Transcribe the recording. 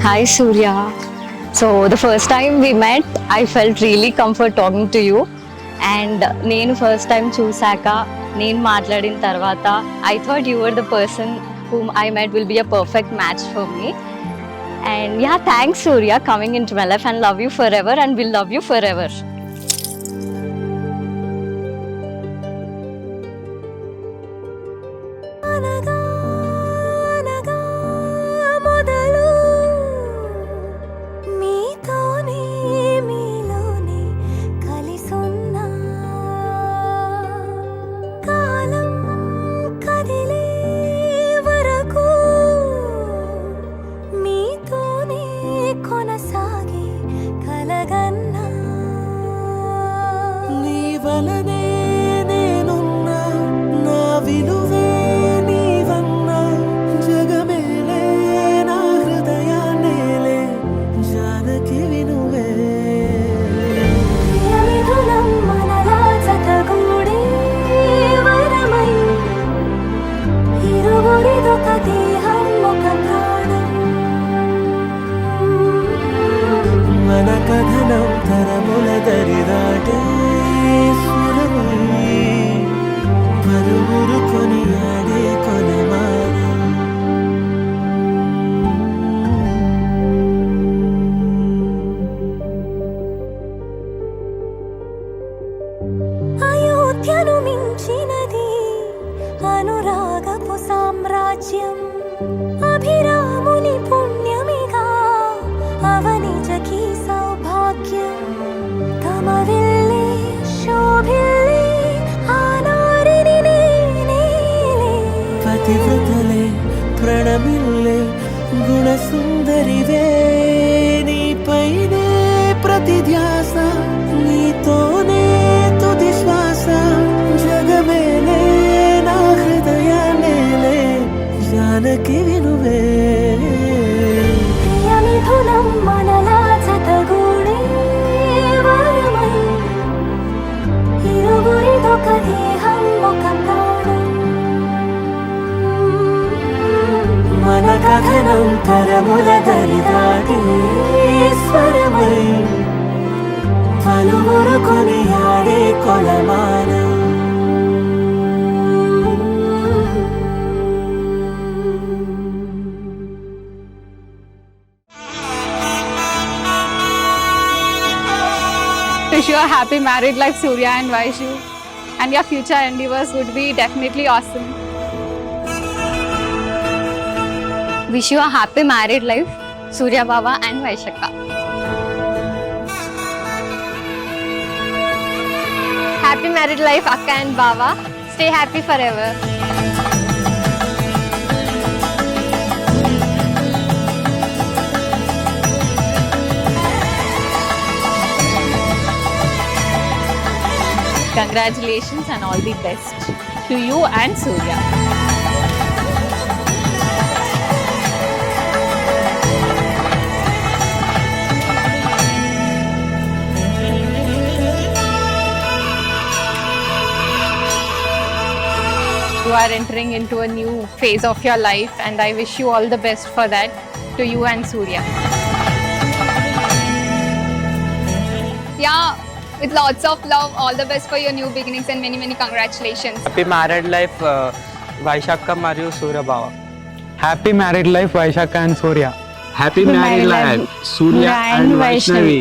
Hi Surya. So the first time we met, I felt really comfort talking to you. And నేను first time చూసాక నేను మాట్లాడిన తర్వాత I thought you were the person whom I met will be a perfect match for me. And yeah, thanks Surya coming into my life, and love you forever and will love you forever. అనురాగపు సామ్రాజ్యం అభిరాముని పుణ్యమిగా అవనిజకి సౌభాగ్యం తమవిల్లే శోభిల్లే ఆనారిని నేనేలే పతివ్రతలే ప్రణమిల్లే గుణసుందరివే నీపైనే ప్రతి ధ్యాస నీతోనే తుది శ్వాస జగమేలే నా హృదయానేలే జానకి వినువే ప్రియమిథునం మనలా జతగూడే వరమై ఇరువురిదొక దేహం ఒక ప్రాణం మన కథనం తరముల దరిదాటి స్వరమై పలువురు కొనియాడే కొలమానం Wish you a happy married life, Surya and Vaishu, and your future endeavors would be definitely awesome. Wish you a happy married life, Surya Baba and Vaishaka. Happy married life, Akka and Baba. Stay happy forever. Congratulations and all the best to you and Surya. You are entering into a new phase of your life, and I wish you all the best for that to you and Surya. Yeah, with lots of love, all the best for your new beginnings and many congratulations. Happy married life Vaishakha మరియు సూర్యబావ. Happy married life Vaishakha and Surya. Happy married life Surya and Vaishnavi.